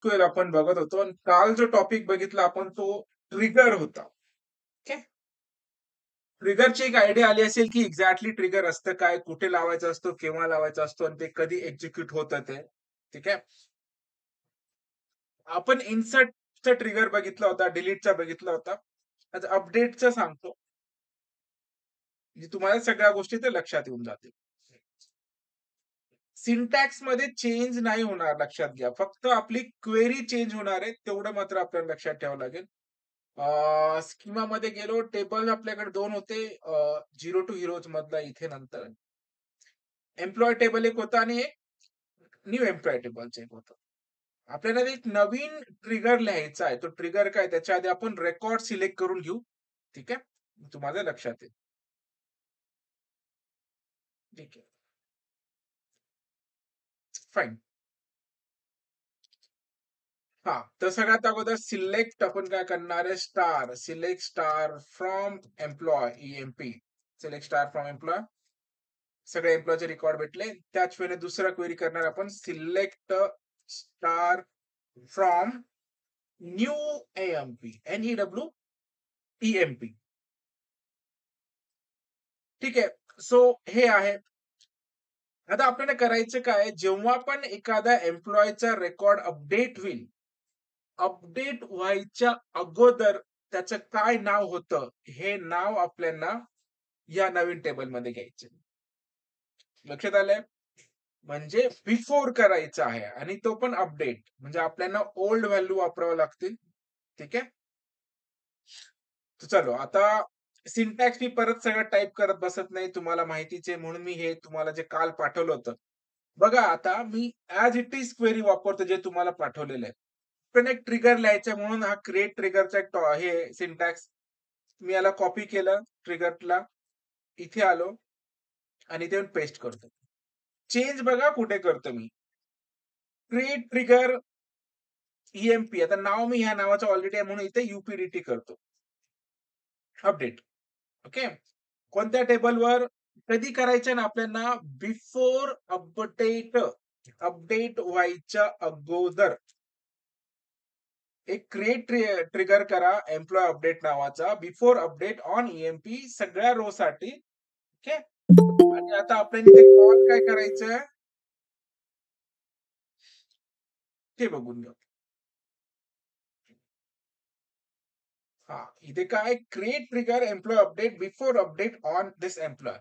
Square आपण बघत होतो आणि काल जो टॉपिक बघितला आपण तो ट्रिगर होता. ओके. ट्रिगरची एक आयडिया आली असेल की एक्झॅक्टली ट्रिगर असतं काय, कुठे लावायचा असतो, केव्हा लावायचा असतो आणि ते कधी एक्झिक्यूट होतं ते. ठीक आहे. आपण इन्सर्टचा ट्रिगर बघितला होता, डिलीटचा बघितला होता. आता अपडेटचा सांगतो. म्हणजे तुम्हाला सगळ्या गोष्टी ते लक्षात येऊन जातील. सिंटॅक्स मध्ये चेंज नाही होणार, लक्षात घ्या. फक्त आपली क्वेरी चेंज होणार आहे, तेवढं मात्र आपल्याला लक्षात ठेवावं लागेल. स्कीमा मध्ये गेलो, टेबल आपल्याकडे दोन होते, झिरो टू हिरोज मधला इथे नंतर एम्प्लॉय टेबल एक होता आणि एक न्यू एम्प्लॉय टेबलचं एक होतं. आपल्याला एक नवीन ट्रिगर लिहायचा आहे. तो ट्रिगर काय, त्याच्या आधी आपण रेकॉर्ड सिलेक्ट करून घेऊ. ठीक आहे, तुम्हाला लक्षात येईल. ठीक आहे, फाईन. हा, तर सगळ्यात अगोदर सिलेक्ट आपण काय करणार आहे, star select star from employ EMP. Select star from employ, सगळे एम्प्लॉयचे रेकॉर्ड भेटले. त्याच वेळेला दुसरा क्वेरी करणार आपण, select star from new AMP, एनईडब्ल्यू EMP. ठीक आहे. सो हे आहे. आता आपल्याला करायचं काय, जेव्हा पण एखादा एम्प्लॉयचा रेकॉर्ड अपडेट होईल, अपडेट व्हायच्या अगोदर त्याचं काय नाव होतं, हे नाव आपल्याला या नवीन टेबलमध्ये घ्यायचे. लक्षात आलंय? म्हणजे बिफोर करायचं आहे आणि तो पण अपडेट, म्हणजे आपल्याला ओल्ड व्हॅल्यू वापरावं लागतील. ठीक आहे. चलो आता सिंटॅक्स मी परत सगळं टाईप करत बसत नाही, तुम्हाला माहितीच आहे, म्हणून मी हे तुम्हाला जे काल पाठवलं होतं बघा. आता मी ऍज इट इज क्वेरी वापरतो जे तुम्हाला पाठवलेलं आहे. पण एक ट्रिगर लिहायचं म्हणून हा क्रिएट ट्रिगरचा एक हे सिंटॅक्स मी याला कॉपी केलं, ट्रिगरला इथे आलो आणि इथे पेस्ट करतो. चेंज बघा कुठे करतो मी, क्रिएट ट्रिगर ईएमपी. आता नाव मी ह्या नावाचं ऑलरेडी आहे म्हणून इथे यूपीडीटी करतो, अपडेट. ओके. कोणत्या टेबलवर, कधी करायचं ना आपल्याला, बिफोर अपडेट, अपडेट व्हायच्या अगोदर एक क्रिएट ट्रिगर करा एम्प्लॉय अपडेट नावाचा, बिफोर अपडेट ऑन ईएमपी सगळ्या रो साठी. ओके. आणि आता आपल्याला इथे कॉल काय करायचं ते बघून घेऊ. हा, इथे काय, create trigger employ update before update on this employ.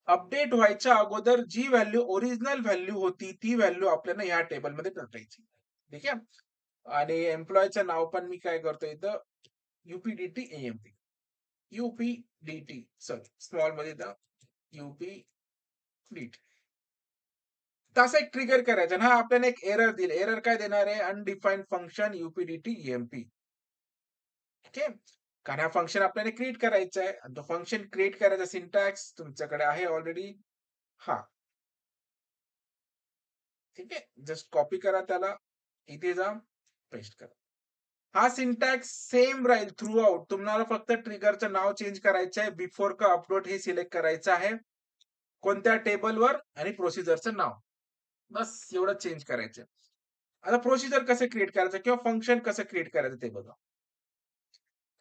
Update व्हायच्या अगोदर जी व्हॅल्यू ओरिजिनल व्हॅल्यू होती ती व्हॅल्यू आपल्याला या टेबलमध्ये टाकायची. ठीक आहे. आणि एम्प्लॉयचं नाव पण मी काय करतो इथं, यूपीडीटी एएमपी, यूपीडीटी सॉरी स्मॉल मध्ये इथं यूपीडीटी. तसा एक ट्रिगर करायचा ना, हा आपल्याला एक एरर दिल. एरर काय देणार आहे, अनडिफाईन्ड फंक्शन यूपीडीटी ईएमपी. ओके. कारण हा फंक्शन आपल्याला क्रिएट करायचा आहे. तो फंक्शन क्रिएट करायचा सिंटॅक्स तुमच्याकडे आहे ऑलरेडी. हा, ठीक आहे. जस्ट कॉपी करा त्याला, इथे जा, पेस्ट करा. हा सिंटॅक्स सेम राहील थ्रू आउट. तुम्हाला फक्त ट्रिगरचं नाव चेंज करायचं आहे, बिफोर का अपलोड हे सिलेक्ट करायचं आहे, कोणत्या टेबलवर आणि प्रोसिजरचं नाव, बस एवढं चेंज करायचं. आता प्रोसिजर कसं क्रिएट करायचं किंवा फंक्शन कसं क्रिएट करायचं ते बघा.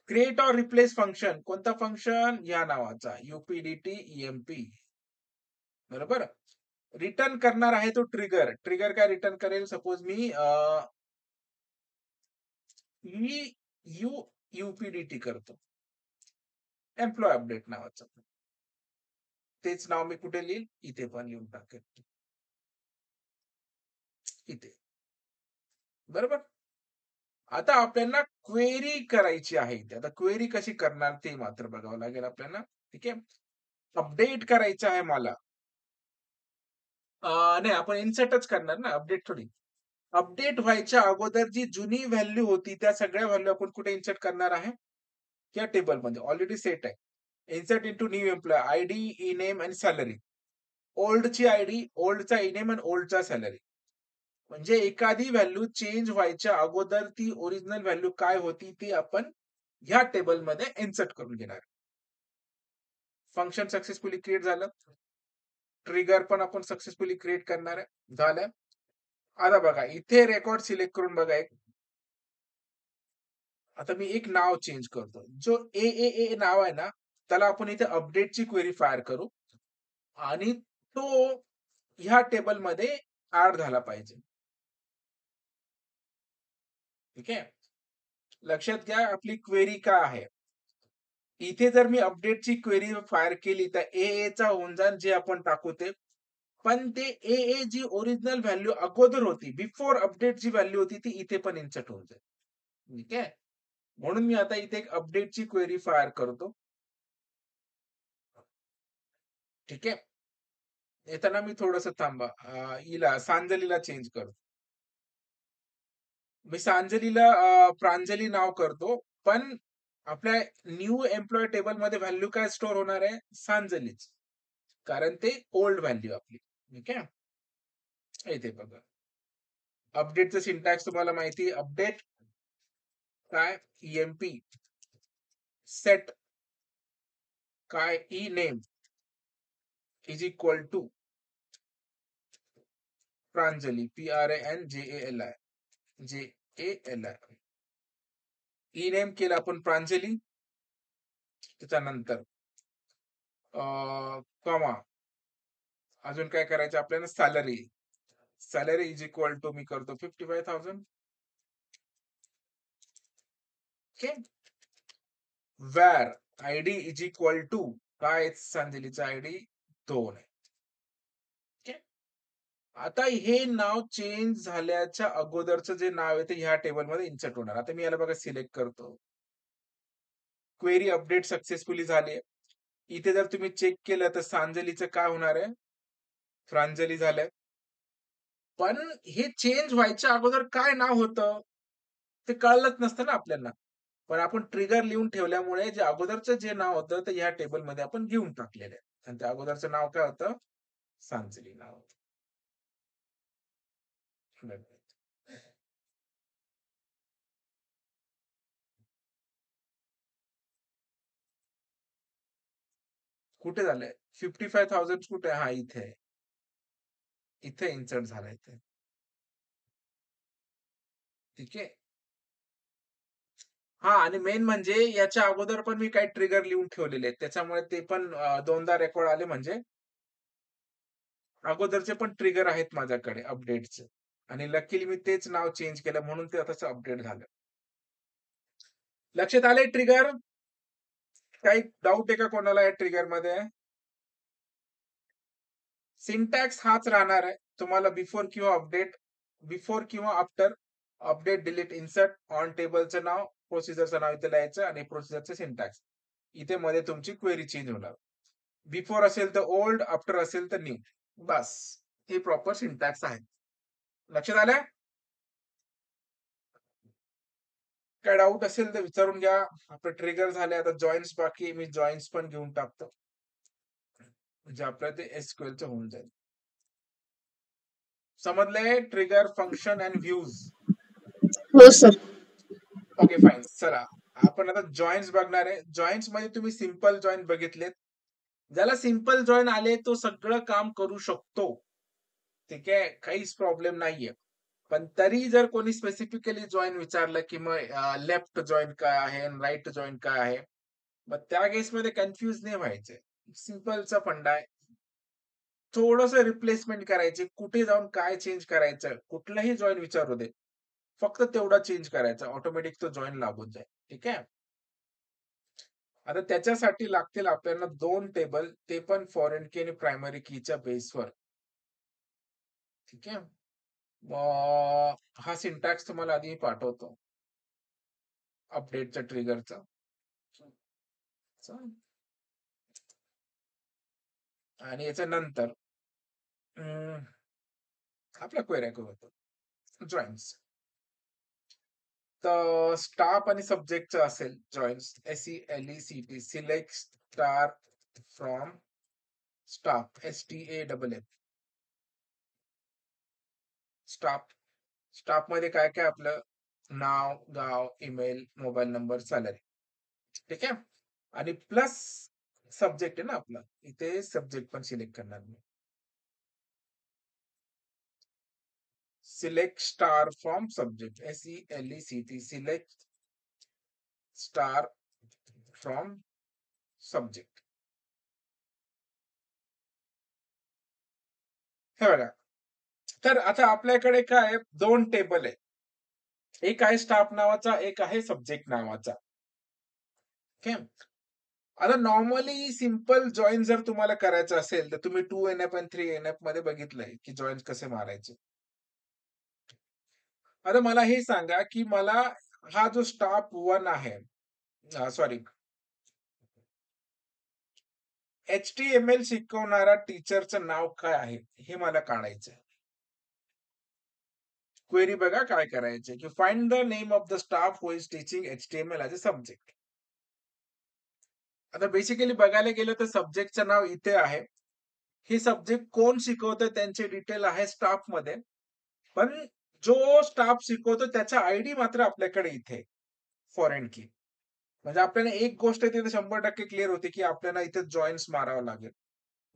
क्रिएट और रिप्लेस फंक्शन, कोणता फंक्शन, या नावाचा यूपीडीटी ईएमपी. बरोबर. रिटर्न करणार आहे तो ट्रिगर. ट्रिगर काय रिटर्न करेल, सपोज मी यूपीडीटी करतो, एम्प्लॉय अपडेट नावाचं. तेच नाव मी कुठे लिहिल, इथे पण लिहून टाकेल, इथे. बरोबर. आता आपल्याला क्वेरी करायची आहे. आता क्वेरी कशी करणार ते मात्र बघावं लागेल आपल्याला. ठीक आहे. अपडेट करायचं आहे मला. नाही, आपण इन्सर्टच करणार ना, अपडेट थोडी. अपडेट व्हायच्या अगोदर जी जुनी व्हॅल्यू होती त्या सगळ्या व्हॅल्यू आपण कुठे इन्सर्ट करणार आहे, या टेबलमध्ये ऑलरेडी सेट आहे. Insert into new employ, ID, E name आणि सॅलरी. ओल्डची आयडी, ओल्डचा ई नेम आणि ओल्डचा सॅलरी. म्हणजे एखादी व्हॅल्यू चेंज व्हायच्या अगोदर ती ओरिजिनल व्हॅल्यू काय होती ती आपण ह्या टेबलमध्ये इन्सर्ट करून घेणार. फंक्शन सक्सेसफुली क्रिएट झालं. ट्रिगर पण आपण सक्सेसफुली क्रिएट करणार आहे, झालं. आता बघा इथे रेकॉर्ड सिलेक्ट करून बघा आता मी एक नाव चेंज करतो. जो ए नाव आहे ना, त्याला आपण इथे अपडेटची क्वेरी फायर करू आणि तो ह्या टेबलमध्ये ॲड झाला पाहिजे. ठीक आहे. लक्षात घ्या आपली क्वेरी काय आहे. इथे जर मी अपडेटची क्वेरी फायर केली तर चा होऊन जाईल जे आपण टाकू ते. पण ते जी ओरिजिनल व्हॅल्यू अगोदर होती, बिफोर अपडेट जी व्हॅल्यू होती ती इथे पण इन्सर्ट होऊन जाईल. ठीक आहे. म्हणून मी आता इथे एक अपडेटची क्वेरी फायर करतो. ठीक आहे. येताना मी थोडंसं थांबा. हिला सांजलीला चेंज करतो. मी सांजलीला प्रांजली नाव करतो. पण आपल्या न्यू एम्प्लॉयी टेबलमध्ये व्हॅल्यू काय स्टोअर होणार आहे? सांजलीच. कारण ते ओल्ड व्हॅल्यू आपली. ठीक आहे. इथे बघा. अपडेटचं सिंटॅक्स तुम्हाला माहिती आहे. अपडेट काय ईएमपी सेट काय E name is equal to Pranjali PRANJALI JALI E name केलं आपण प्रांजली. त्याच्यानंतर कॉमा अजून काय करायचं आपल्याला salary. Salary is equal to मी करतो 55,000. Okay. Where ID is equal to काय सांजलीचा आयडी 2 आहे. ओके. आता हे नाव चेंज झाल्याच्या अगोदरचं जे नाव आहे ते ह्या टेबलमध्ये इन्सर्ट होणार. आता मी याला बघा सिलेक्ट करतो. क्वेरी अपडेट सक्सेसफुली झाली. इथे जर तुम्ही चेक केलं तर सांजलीचं काय होणार आहे? प्रांजली झालंय. पण हे चेंज व्हायच्या अगोदर काय नाव होतं? ते कळलंच नसतं ना आपल्याला. पण आपण ट्रिगर लिहून ठेवल्यामुळे जे अगोदरचं जे नाव होतं ते ह्या टेबलमध्ये आपण घेऊन टाकलेलं आहे. आणि त्या अगोदरचं नाव काय होतं? सांजली नाव होतं. कुठे झालंय? 55,000 कुठे आहे? हा इथे आहे. इथे इन्सर्ट झालाय ते. ठीक आहे. हा आणि मेन म्हणजे याच्या अगोदर पण मी काही ट्रिगर लिहून ठेवलेले आहेत. त्याच्यामुळे ते पण दोनदा रेकॉर्ड आले म्हणजे अगोदरचे पण ट्रिगर आहेत माझ्याकडे अपडेटचे. आणि लकीली मी तेच नाव चेंज केलं म्हणून ते तसं अपडेट झालं. लक्षात आलंय ट्रिगर? काही डाऊट आहे का कोणाला या ट्रिगरमध्ये? सिंटॅक्स हाच राहणार आहे. तुम्हाला बिफोर किंवा after update delete insert on टेबलचं नाव, प्रोसिजरचं नाव इथे लिहायचं आणि प्रोसिजरचं सिंटॅक्स. इथे मध्ये तुमची क्वेरी चेंज होणार. बिफोर असेल तर ओल्ड, आफ्टर असेल तर न्यू. बस हे प्रॉपर सिंटॅक्स आहे. लक्षात आलं? काय डाऊट असेल तर विचारून घ्या. आपलं ट्रिगर झाले आता जॉईन्स बाकी आहे. मी जॉईन्स पण घेऊन टाकतो. म्हणजे आपलं ते एसक्यूएलचं होऊन जाईल. समजलंय? Trigger function and views. हो सर. Okay fine. चला आपण आता जॉईन्स बघणार आहे. जॉईन्स मध्ये तुम्ही सिंपल जॉईन बघितलेत. ज्याला सिंपल जॉईन आले तो सगळं काम करू शकतो. ठीक आहे. काहीच प्रॉब्लेम नाहीये. पण तरी जर कोणी स्पेसिफिकली जॉईन विचारलं की मग लेफ्ट जॉईन काय आहे आणि राईट जॉईन काय आहे, मग त्या केसमध्ये कन्फ्युज नाही व्हायचे. सिंपलचा फंडा आहे. थोडस रिप्लेसमेंट करायची, कुठे जाऊन काय चेंज करायचं, कुठलाही जॉईन विचारू दे, फक्त तेवढा चेंज करायचा, ऑटोमॅटिक तो जॉईन लागून जाईल. ठीक आहे. आता त्याच्यासाठी लागतील आपल्याला 2 टेबल, ते पण फॉरेन की आणि प्रायमरी कीच्या बेसवर. ठीक आहे. हा सिंटॅक्स तुम्हाला आधी पाठवतो अपडेटच्या ट्रिगरचा. आणि याच्या नंतर आपल्या क्वेऱ्या करू जॉईन्स. तर स्टाफ आणि सब्जेक्टचं असेल joins SELECT select star from staff STAFF. Staff मध्ये काय काय आपलं नाव, गाव, ईमेल, मोबाईल नंबर, सॅलरी. ठीक आहे. आणि प्लस सब्जेक्ट आहे ना आपला, इथे सब्जेक्ट पण सिलेक्ट करणार मी. Select star from subject, SELECT, select star from subject. हे बघा, तर आता आपल्याकडे काय आहे, 2 टेबल आहे. एक आहे स्टाफ नावाचा, एक आहे सब्जेक्ट नावाचा. ओके. आता नॉर्मली सिंपल जॉइन जर तुम्हाला करायचं असेल, तर तुम्ही 2NF आणि 3NF मध्ये बघितलंय, की जॉइन कसे मारायचे. आता मला हे सांगा, की मला हा जो स्टाफ 1 आहे, सॉरी, HTML शिकवणारा टीचरचं नाव काय आहे? हे मला काढायचंय. क्वेरी बघा काय करायचे, की find the name of the staff who is teaching HTML as a subject. आता बेसिकली बघायला गेलं तर सब्जेक्टचं नाव इथे आहे. हे सब्जेक्ट कोण शिकवतंय त्यांचे डिटेल आहे स्टाफमध्ये. पण जो स्टाफ शिकवतो त्याचा आयडी मात्र आपल्याकडे इथे आहे, फॉरेन की. म्हणजे आपल्याला एक गोष्ट तिथे 100% क्लिअर होते, की आपल्याला इथे जॉइन्स मारावं लागेल.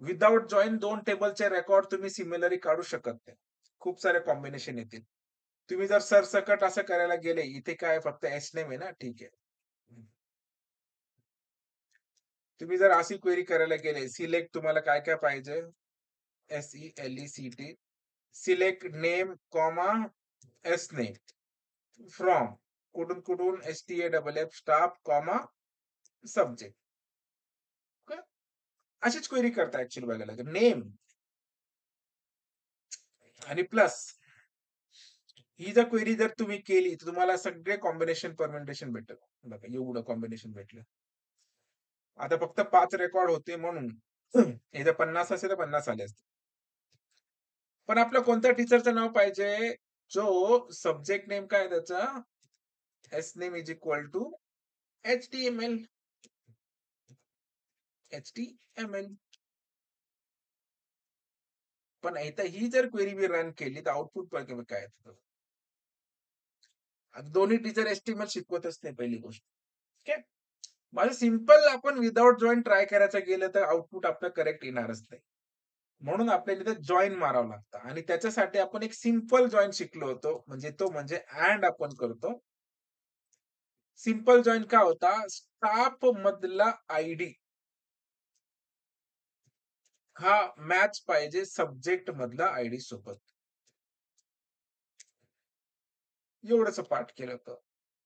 विथआऊट जॉइन 2 टेबलचे रेकॉर्ड तुम्ही सिमिलरली काढू शकत नाही. खूप सारे कॉम्बिनेशन येतील. तुम्ही जर सरसकट असं करायला गेले, इथे काय फक्त एस नेम आहे ना, ठीक आहे. तुम्ही जर अशी क्वेरी करायला गेले, सिलेक्ट तुम्हाला काय-काय पाहिजे? SELECT, select name, comma, S name, from, कुठून-कुठून STAFF staff, comma, subject. Okay. अशीच क्वेरी करता ॲक्चुअली बघायला गेलं. नेम आणि प्लस ही जर क्वेरी जर तुम्ही केली, तर तुम्हाला सगळे कॉम्बिनेशन परम्युटेशन भेटेल. बघा एवढं कॉम्बिनेशन भेटलं. आता फक्त 5 रेकॉर्ड होते म्हणून. हे जर 50 असेल तर 50 आले असते. पण आपलं कोणत्या टीचरचं नाव पाहिजे? जो सब्जेक्ट नेम काय आहे त्याचा? S name is equal to HTML. HTML. पण इथं ही जर क्वेरी मी रन केली, तर आउटपुट बघा काय येतं. आता दोन्ही टीचर HTML शिकवतच नाही पहिली गोष्ट. ओके. माझं सिंपल आपण विथआऊट जॉइन ट्राय करायचं गेलं, तर आउटपुट आपलं करेक्ट येणारच नाही. म्हणून आपल्याला इथे जॉइन मारावं लागतं आणि त्याच्यासाठी आपण एक सिंपल जॉइन शिकलो होतो. म्हणजे अँड आपण करतो. सिंपल जॉइन का होता? स्टाफ मधला आयडी हा मॅच पाहिजे सब्जेक्ट मधला आयडी सोबत. एवढंच पाठ केलं होतं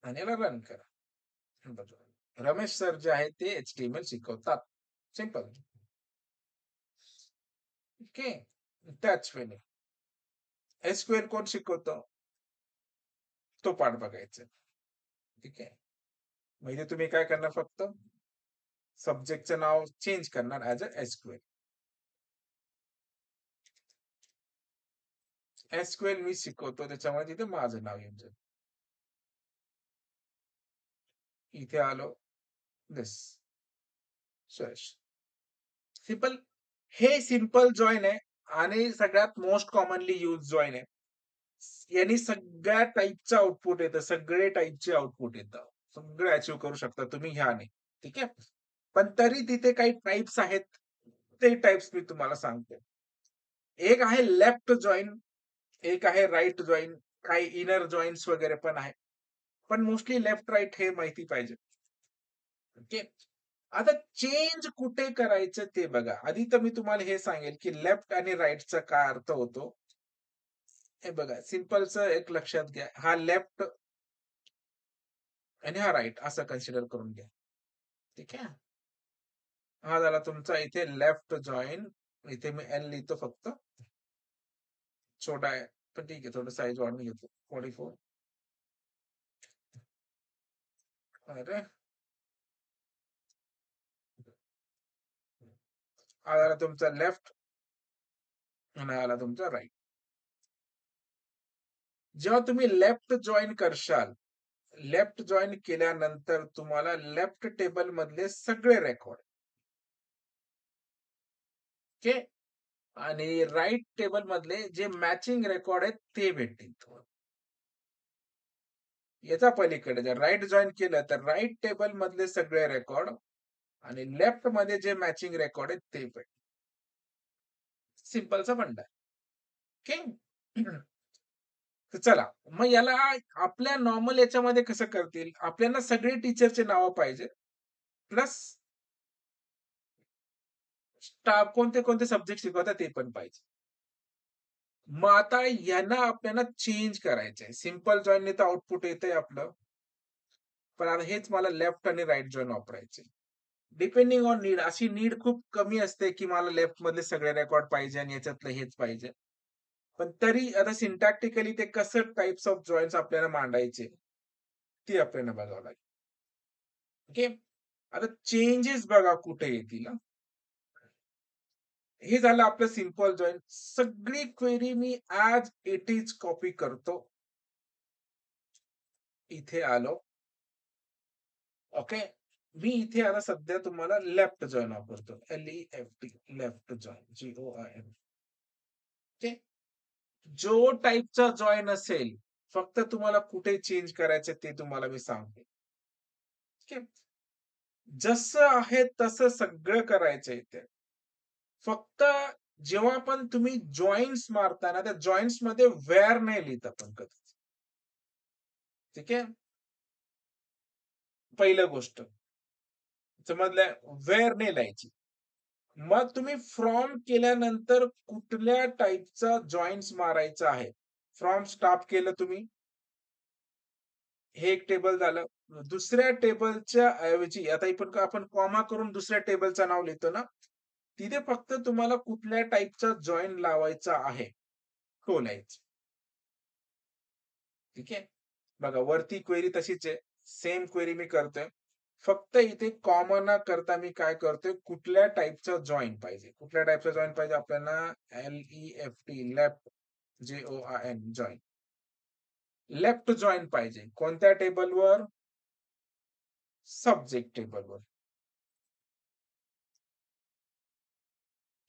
आणि याला रन करा. बघा. रमेश सर जे आहेत ते HTML शिकवतात. सिंपल. ओके. त्याच वेळी SQL कोण शिकवतं? तो पाठ बघायचा. ठीक आहे. म्हणजे तुम्ही काय करणार फक्त सब्जेक्टचं नाव चेंज करणार ॲज अ SQL. SQL मी शिकवतो त्याच्यामुळे तिथे माझं नाव येऊन जाईल. इथे आलो. दिस. सुरेश. सिंपल. हे सिंपल जॉइन आहे आणि सगळ्यात मोस्ट कॉमनली यूज जॉइन आहे. यांनी सगळ्या टाइपचं आउटपुट येतं. सगळे टाइपचे आउटपुट येतं. सगळं अचीव्ह करू शकता तुम्ही ह्याने. ठीक आहे. पण तरी तिथे काही टाइप्स आहेत. ते टाइप्स मी तुम्हाला सांगतो. एक आहे लेफ्ट जॉइन, एक आहे राइट जॉइन, काही इनर जॉइन्स वगैरे पण आहे. पण मोस्टली लेफ्ट राइट हे माहिती पाहिजे. ओके. आता चेंज कुठे करायचं ते बघा. आधी तर मी तुम्हाला हे सांगेल, की लेफ्ट आणि राइटचा काय अर्थ होतो. हे बघा सिंपलचं एक लक्षात घ्या. हा लेफ्ट आणि हा राइट असं कन्सिडर करून घ्या. ठीक आहे. हा झाला तुमचा इथे लेफ्ट जॉइन. इथे मी L लिहितो फक्त. छोटा आहे. पण ठीक आहे थोडं साइज वाढवून घेतो. 44. अरे! हा झाला तुमचा लेफ्ट आणि हा झाला तुमचा राइट. जेव्हा तुम्ही लेफ्ट जॉइन करशाल, लेफ्ट जॉइन केल्यानंतर तुम्हाला लेफ्ट टेबल मधले सगळे रेकॉर्ड ओके आणि राइट टेबल मधले जे मॅचिंग रेकॉर्ड आहेत ते भेटतील तुम्हाला. याच्या पलीकडे जर राइट जॉइन केलं तर राइट टेबल मधले सगळे रेकॉर्ड आणि लेफ्ट मध्ये जे मॅचिंग रेकॉर्ड आहेत ते भेटतील. सिंपलचा फंडा आहे. ओके. तर चला, मग याला आपल्या नॉर्मल याच्यामध्ये कसं करतील? आपल्याला सगळे टीचरचे नावं पाहिजे. प्लस स्टाफ कोणते सब्जेक्ट शिकवतात ते पण पाहिजे. मग आता यांना आपल्याला चेंज करायचंय. सिंपल जॉइनने तर आउटपुट येतंय आपलं. पण आता हेच मला लेफ्ट आणि राइट जॉइन वापरायचे. डिपेंडिंग ऑन नीड अशी नीड खूप कमी असते, की मला लेफ्ट मधले सगळे रेकॉर्ड पाहिजे आणि याच्यातलं हेच पाहिजे. पण तरी आता सिंटॅक्टिकली ते कसं टाइप्स ऑफ जॉइन्ट्स आपल्याला मांडायचे, ती आपल्याला बघावं लागेल. ओके. आता चेंजेस बघा कुठे येतील हां. हे झालं आपलं सिंपल जॉइन. सगळी query me as it is copy करतो. इथे आलो. ओके. मी इथे आता सध्या तुम्हाला लेफ्ट जॉइन वापरतो. L-E-F-T left join. J-O-I-N. Okay. जो टाइपचा जॉइन असेल, फक्त तुम्हाला कुठे चेंज करायचं ते तुम्हाला मी सांगतो. ठीक आहे. जसं आहे तसं सगळं करायचं इथे. फक्त जेव्हा पण तुम्ही जॉइन्ट्स मारता ना, त्या जॉइन्ट्समध्ये व्हेअर नाही लिहित आपण कधीच. ठीक आहे. पहिलं गोष्ट. समजलं? व्हेअर नाही लिहायची. मग तुम्ही फ्रॉम केल्यानंतर कुठल्या टाइपचा जॉइन्ट्स मारायचा आहे. फ्रॉम स्टॉप केलं तुम्ही. हे एक टेबल झालं. दुसऱ्या टेबलच्या ऐवजी आता आपण कॉमा करून दुसऱ्या टेबलचं नाव लिहितो ना, तिथे फक्त तुम्हाला कुठल्या टाइपचा जॉइन लावायचा आहे, तो लिहायचा. ठीक आहे. बघा वरती क्वेरी तशीच आहे. सेम क्वेरी मी करतोय. फक्त इथे कॉमा न करता मी काय करतोय, कुठल्या टाइपचा जॉइन पाहिजे. कुठल्या टाइपचा जॉइन पाहिजे आपल्याला L-E-F-T left J-O-I-N join. Left join पाहिजे. कोणत्या टेबलवर? सब्जेक्ट टेबलवर.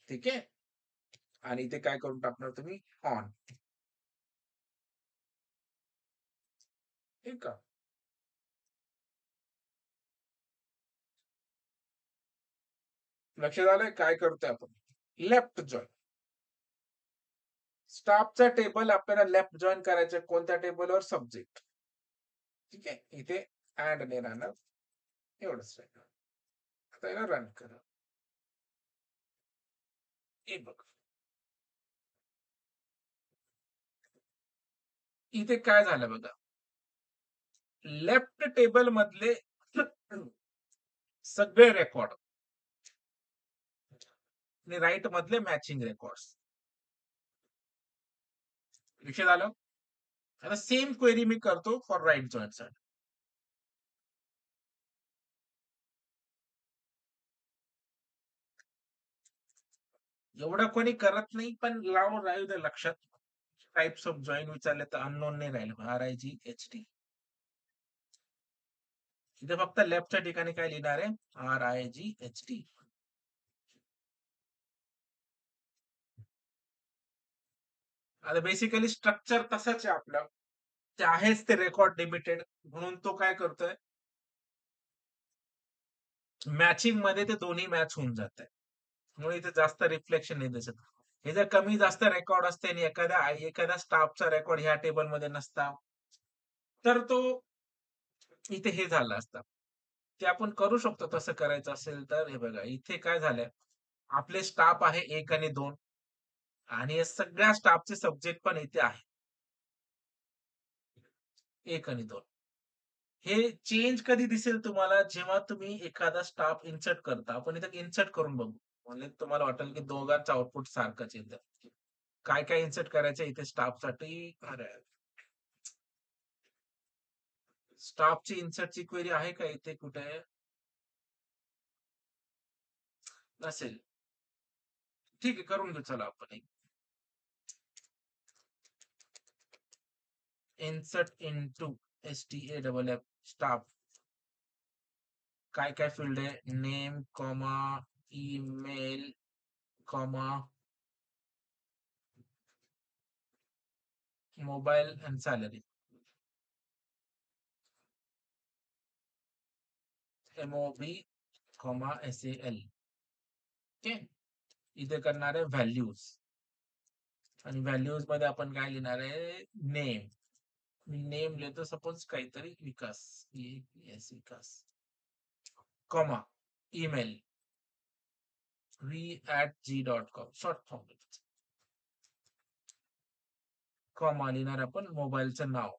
ठीक आहे. आणि इथे काय करून टाकणार तुम्ही? ऑन. ठीक आहे. लक्षात आलंय काय करतोय आपण? Left join. स्टाफचा टेबल आपल्याला लेफ्ट जॉइन करायचं कोणत्या टेबलवर? सब्जेक्ट. ठीक आहे. इथे अँड नाही राहणार. एवढंच राहील. आता याला रन करा. हे बघ. इथे काय झालं बघा. लेफ्ट टेबल मधले सगळे रेकॉर्ड आणि राइट मधले मॅचिंग रेकॉर्ड्स. विषय झालं. आता सेम क्वेरी मी करतो फॉर राइट जॉइन साठी. एवढं कोणी करत नाही, पण लावून राहू दे लक्षात. टाइप्स ऑफ जॉइन विचारले तर अननोन नाही राहिलं. RIGHT. इथे फक्त लेफ्टच्या ठिकाणी काय लिहिणार आहे? RIGHT. आता बेसिकली स्ट्रक्चर तसंच आहे आपलं. ते आहेच ते रेकॉर्ड लिमिटेड म्हणून तो काय करतोय? मॅचिंग मध्ये ते दोन्ही मॅच होऊन जात आहे. म्हणून इथे जास्त रिफ्लेक्शन नाही दिसत. हे जर कमी जास्त रेकॉर्ड असते आणि एखाद्या स्टाफचा रेकॉर्ड ह्या टेबलमध्ये नसता, तर तो इथे हे झालं असतं. ते आपण करू शकतो तसं करायचं असेल तर. हे बघा इथे काय झालंय, आपले स्टाफ आहे 1 आणि 2 आणि या सगळ्या स्टाफचे सब्जेक्ट पण इथे आहे. 1 आणि 2. हे चेंज कधी दिसेल तुम्हाला जेव्हा तुम्ही एखादा स्टाफ इन्सर्ट करता. आपण इथे इन्सर्ट करून बघू. म्हणजे तुम्हाला वाटेल की दोघांचं आउटपुट सारखंच येतं. काय इन्सर्ट करायचं इथे स्टाफसाठी? अरे, स्टाफची इन्सर्टची क्वेरी आहे का इथे कुठे? नसेल. ठीक आहे, करून घेऊ चला आपण एक. Insert into STAFF staff. काय फील्ड आहे? Name, comma, email, comma, mobile and salary. MOB, SAL. Okay. इथे करणार आहे व्हॅल्यूज. आणि व्हॅल्यूज मध्ये आपण काय लिहिणार आहे? नेम. मी नेम लिहितो सपोज काहीतरी Vikas, Vikas, comma, email v@g.com, short form, comma लिहिणार आपण मोबाईलचं नाव,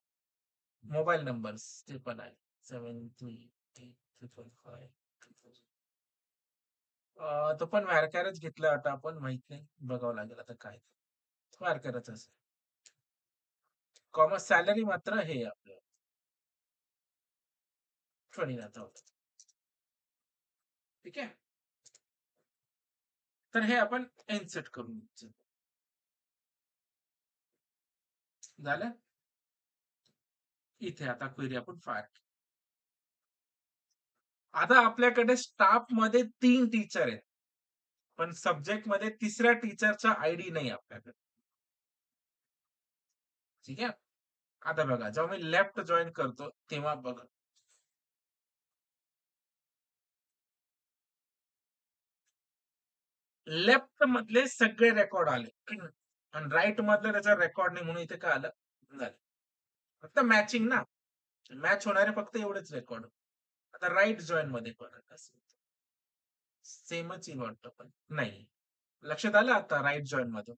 मोबाईल नंबर ते पण आहे 738355. तो पण व्यारकॅरच घेतला होता आपण, माहित नाही, बघावं लागेल आता काय व्यारकॅरच असेल. कॉमा सॅलरी मात्र हे आपलं 29,000. ठीक आहे. तर हे आपण इन्सर्ट करून घ्यायचं. झालं. इथे आता क्वेरी आपण फायर. आता आपल्याकडे स्टाफ मध्ये 3 टीचर आहेत, पण सब्जेक्ट मध्ये तिसऱ्या टीचरचा आयडी नाही आपल्याकडे. ठीक आहे. आता बघा, जेव्हा मी लेफ्ट जॉईन करतो तेव्हा बघा, लेफ्ट मधले सगळे रेकॉर्ड आले आणि राईट मधलं त्याचा रेकॉर्ड नाही, म्हणून इथे काय आलं? झालं. फक्त मॅचिंग ना, मॅच होणारे फक्त एवढेच रेकॉर्ड. आता राईट जॉईन मध्ये फरक असेल, सेमच येईल वाटतं, पण नाही. लक्षात आलं आता राईट जॉईन मध्ये?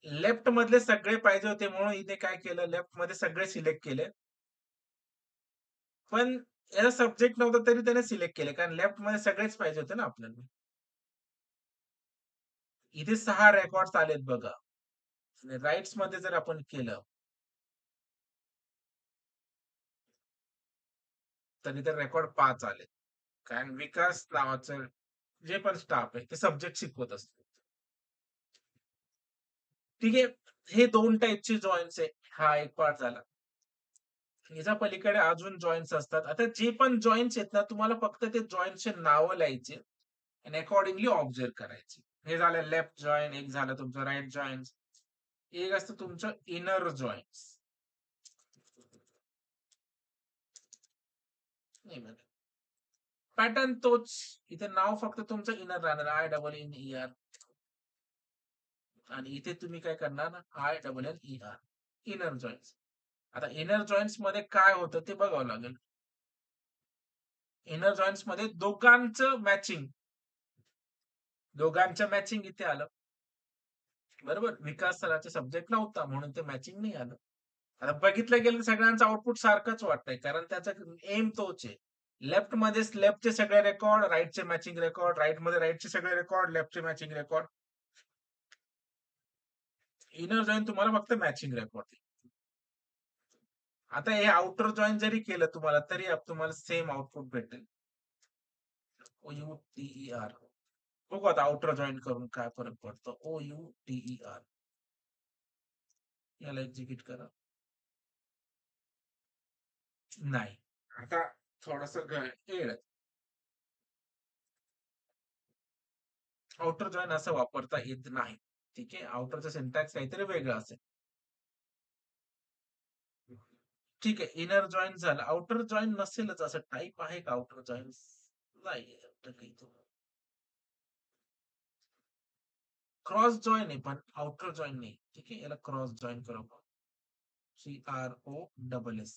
लेफ्ट मधले सगळे पाहिजे होते म्हणून इथे काय केलं, लेफ्ट मध्ये सगळे सिलेक्ट केले, पण याचा सब्जेक्ट नव्हता तरी त्याने सिलेक्ट केले, कारण लेफ्ट मध्ये सगळेच पाहिजे होते ना आपल्याला. इथे 6 रेकॉर्ड्स आलेत बघा. राईट्स मध्ये जर आपण केलं तर इथे रेकॉर्ड 5 आले, कारण विकास नावाचं जे पण स्टाफ आहे ते सब्जेक्ट शिकवत असतो. ठीक आहे. हे 2 टाईपचे जॉईन्स आहे. हा एक पार्ट झाला. याच्या पलीकडे अजून जॉईन्स असतात. आता जे पण जॉईन्स आहेत ना, तुम्हाला फक्त ते जॉईन्सचे नावं लिहायचे आणि अकॉर्डिंगली ऑब्झर्व करायचे. हे झालं लेफ्ट जॉईन, एक झालं तुमचं राईट जॉईन्स, एक असतं तुमचं इनर जॉईन्स. नाही बरं, पॅटर्न तोच, इथे नाव फक्त तुमचं इनर राहणार, INNER, आणि इथे तुम्ही काय करणार, INNER, इनर जॉईन्स. आता इनर जॉईन्स मध्ये काय होतं ते बघावं लागेल. इनर जॉईन्स मध्ये दोघांचं मॅचिंग इथे आलं, बरोबर. विकास सरांचा सब्जेक्ट नव्हता म्हणून ते मॅचिंग नाही आलं. आता बघितलं गेलं सगळ्यांचं आउटपुट सारखंच वाटतंय, कारण त्याचा एम तोच आहे. लेफ्ट मध्ये लेफ्टचे सगळे रेकॉर्ड, राईटचे मॅचिंग रेकॉर्ड, राईट मध्ये राईटचे सगळे रेकॉर्ड, लेफ्टचे मॅचिंग रेकॉर्ड. इनर जॉईन तुम्हाला फक्त मॅचिंग रेकॉर्ड. आता हे आउटर जॉईन जरी केलं तुम्हाला तरी तुम्हाला सेम आउटपुट भेटेल. OUTER. बघू आता आउटर जॉईन करून काय फरक पडतो. OUTER, याला एक्झिक्यूट करा. नाही, आता थोडस येड. आउटर जॉईन असं वापरता येत नाही. ठीक आहे, आउटरचा सिंटॅक्स काहीतरी वेगळा असेल. ठीक आहे, इनर जॉईन झालं. आउटर जॉईन नसेलच, असं टाईप आहे का आउटर जॉईन? नाही. क्रॉस जॉईन आहे पण आउटर जॉईन नाही. ठीक आहे, याला क्रॉस जॉईन करू आपण. CROSS.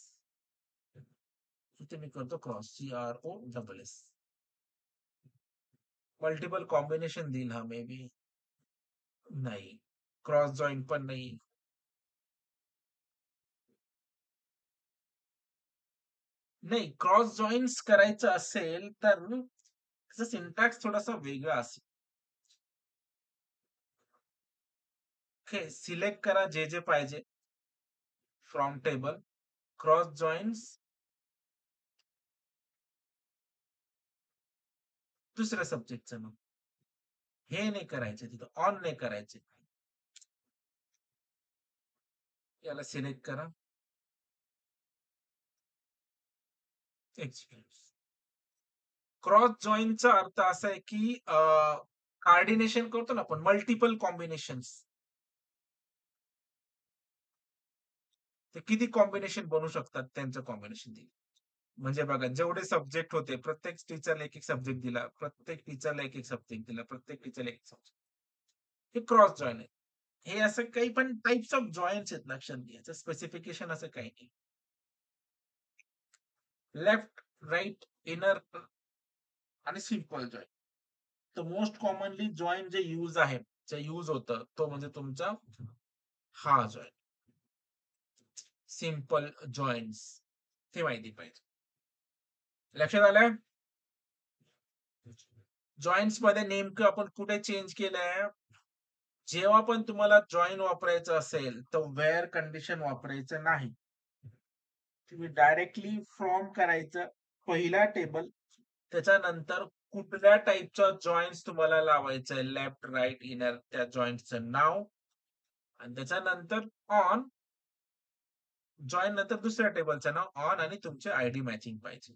इथे मी करतो क्रॉस, CROSS. मल्टिपल कॉम्बिनेशन देईल हा, मे बी. नाही, क्रॉस जॉईन पण नाही. नाही, क्रॉस जॉईन्स करायचं असेल तर त्याचा सिंटॅक्स थोडासा वेगळा असेल. ओके, सिलेक्ट करा जे जे पाहिजे फ्रॉम टेबल, क्रॉस जॉईन्स दुसऱ्या सब्जेक्टचं नाव. हे नाही करायचे, तिथं ऑन नाही करायचे. याला सिलेक्ट करा, एक्सपिरियन्स. क्रॉस जॉईनचा अर्थ असा आहे की कार्डिनेशन करतो ना आपण, मल्टिपल कॉम्बिनेशन. ते किती कॉम्बिनेशन बनू शकतात त्यांचं कॉम्बिनेशन दिलं. म्हणजे बघा, जेवढे सब्जेक्ट होते प्रत्येक टीचरला एक एक सब्जेक्ट दिला, प्रत्येक टीचरला एक एक सब्जेक्ट दिला, प्रत्येक टीचरला एक सब्जेक्ट. हे क्रॉस जॉइन आहे. हे असं काही पण टाइप्स ऑफ जॉइंट्स आहेत, लक्षात घ्यायचं. स्पेसिफिकेशन असं काही नाही. लेफ्ट, राईट, इनर आणि सिंपल जॉईन. तर मोस्ट कॉमनली जॉईन जे यूज आहे, जे यूज होतं, तो म्हणजे तुमचा हा जॉईन. सिंपल जॉईंट्स ते माहिती पाहिजे. लक्षात आलं? जॉईंट्स मध्ये नेमकं आपण कुठे चेंज केलंय? जेव्हा पण तुम्हाला जॉईन वापरायचं असेल तर वेअर कंडिशन वापरायचं नाही. तुम्ही डायरेक्टली फ्रॉम करायचं पहिला टेबल, त्याच्यानंतर कुठल्या टाईपचा जॉईंट्स तुम्हाला लावायचं आहे, लेफ्ट, राईट, इनर, त्या जॉईंटचं नाव, आणि त्याच्यानंतर ऑन. जॉईन नंतर दुसऱ्या टेबलचं नाव, ऑन, आणि तुमचे आयडी मॅचिंग पाहिजे.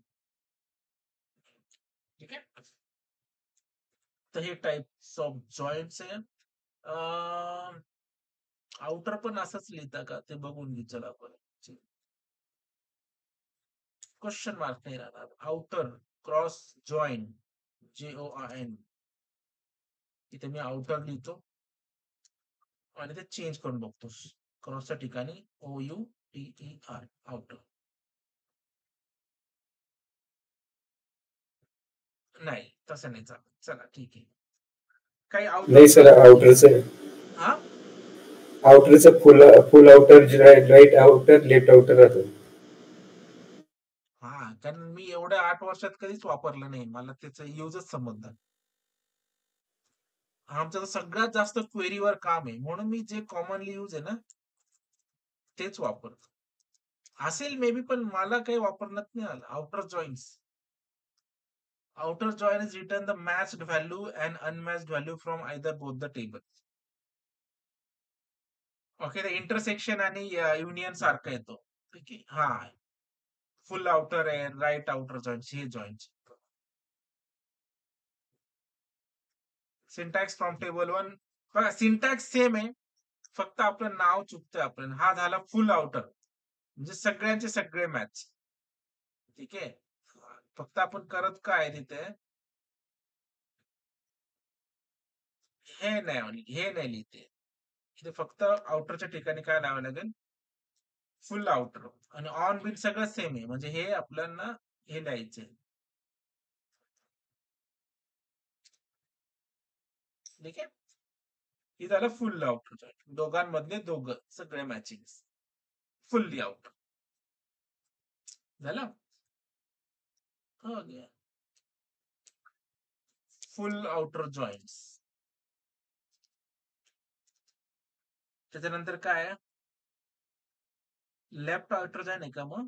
ठीक आहे. तर हे टाइप्स ऑफ जॉईंट्स आहे. आउटर पण असंच लिहिता का ते बघून घेऊ चला आपण. क्वेश्चन मार्क नाही राहणार. आउटर क्रॉस जॉईन, JOIN, इथे मी आउटर लिहितो आणि ते चेंज करून बघतो. क्रॉसच्या ठिकाणी OUTER, आउटर. नाही, तसं नाही चालत. चला ठीक आहे. काही नाही सर, आउटर आउटरचं हा आउटरचं full outer, right outer, left outer राहतं. हा, कारण मी एवढ्या 8 वर्षात कधीच वापरलं नाही. मला त्याचं युजच समजलं. आमचं तर सगळ्यात जास्त क्वेरीवर काम आहे, म्हणून मी जे कॉमनली यूज आहे ना तेच वापरतो. असेल मे बी, पण मला काही वापरण्यात नाही आलं. Outer joins. Outer join is return the matched value and unmatched value from either both the tables. Okay, तर इंटरसेक्शन आणि युनियन सारखा येतो. ठीक आहे. हा, फुल आउटर आहे, राईट आउटर जॉईंट, हे जॉईंट. Syntax from table 1. बघा, सिंटॅक्स सेम आहे, फक्त आपलं नाव चुकतंय. आपण हा झाला फुल आउटर, म्हणजे सगळ्यांचे सगळे मॅच. ठीक आहे. फक्त आपण करत काय तिथे, हे नाही लिहिते. इथे फक्त आउटरच्या ठिकाणी काय लावावं लागेल, फुल आउटर. आणि ऑन बिन सगळं सेम आहे, म्हणजे हे आपल्याला हे लिहायचंय. ठीक आहे. हे झालं फुल आउटर. दोघांमधले दोघं सगळे मॅचिंग, फुल्ली आउट झालं. हो गया फुल आउटर जॉईंट्स. त्याच्यानंतर काय, लेफ्ट आउटर जॉईन आहे का मग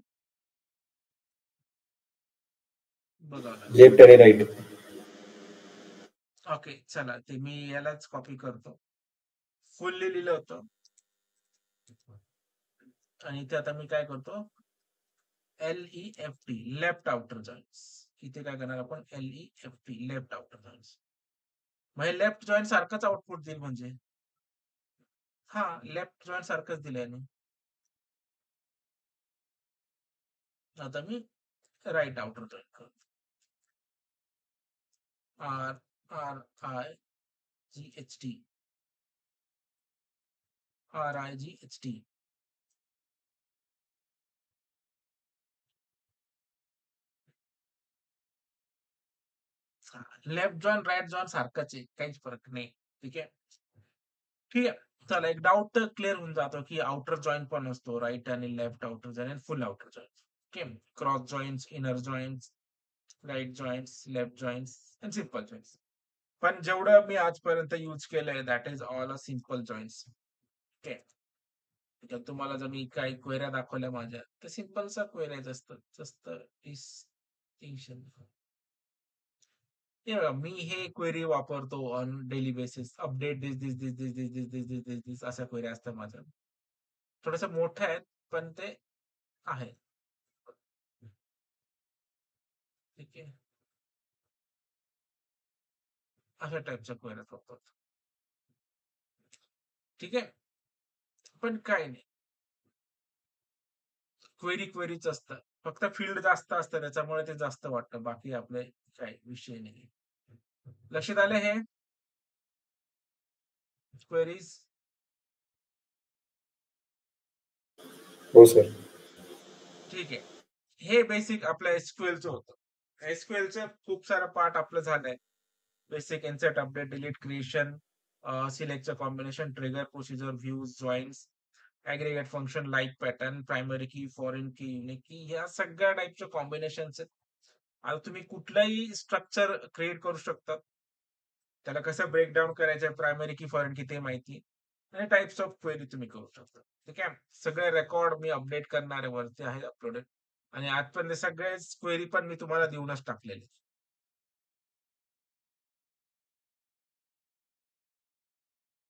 बघावं लागेल. लेफ्ट आणि राईट. ओके, चला ते मी यालाच कॉपी करतो. फुल्ली लिहिलं होतं, आणि इथे आता मी काय करतो, LEFT, लेफ्ट आउटर जॉईंट्स. इथे काय करणार आपण, LEFT, लेफ्ट आउटर जॉईंट्स. म्हणजे लेफ्ट जॉईंट सारखंच आउटपुट देईल. म्हणजे हा, लेफ्ट जॉईंट सारखंच दिलंय ना. आता मी राईट आउटर जॉईंट करतो. RIGHT, RIGHT. Left joint right joint सारखंच आहे, काहीच फरक नाही. ठीक आहे. ठीक आहे. चला, एक डाऊट तर क्लिअर होऊन जातो की आउटर जॉईंट पण असतो, राईट आणि लेफ्ट आउटर जॉईंट आणि full outer joint. Okay, cross joints, inner joints, right joints, left joints आणि सिंपल जॉईंट्स. पण जेवढं मी आजपर्यंत यूज केलंय, that is all a simple joints. Okay. तुम्हाला जर मी काही क्वेऱ्या दाखवल्या माझ्या, तर सिंपलचा क्वेऱ्याच असतात, जास्त डिस्टिंक्शन. मी हे क्वेरी वापरतो ऑन डेली बेसिस. अपडेट दिस दिस दिस दिस दिस दिस दिस दिस दिस दिस, अशा क्वेरी असतात माझ्या. थोडस मोठ्या आहेत, पण ते आहेत. ठीक आहे. अशा टाईपच्या क्वेऱ्या वापरतो. ठीक आहे. पण काय नाही, क्वेरीच असतं, फक्त फील्ड जास्त असतं, त्याच्यामुळे ते जास्त वाटतं. बाकी आपले काही विषय नाही. लक्षात आले हे? क्वेरीज? हो सर. ठीक आहे. हे बेसिक आपलं एसक्यूएलचं होतं. एसक्यूएलचं खूप सारं पार्ट आपलं झालंय. Basic insert, update, delete, creation, सिलेक्टचं combination, trigger, procedure, views, joins, aggregate function, like pattern, primary key, foreign key, unique key, ह्या सगळ्या टाईपच्या कॉम्बिनेशन्स आहेत. आता तुम्ही कुठलाही स्ट्रक्चर क्रिएट करू शकता. त्याला कसं ब्रेकडाऊन करायचं, प्रायमरी की, फॉरेन की ते माहिती आणि टाइप्स ऑफ क्वेरी तुम्ही करू शकता. ठीक आहे. सगळे रेकॉर्ड मी अपडेट करणारे वरती आहेत अपलोडेड आणि आजपर्यंत सगळेच क्वेरी पण मी तुम्हाला देऊनच टाकलेले.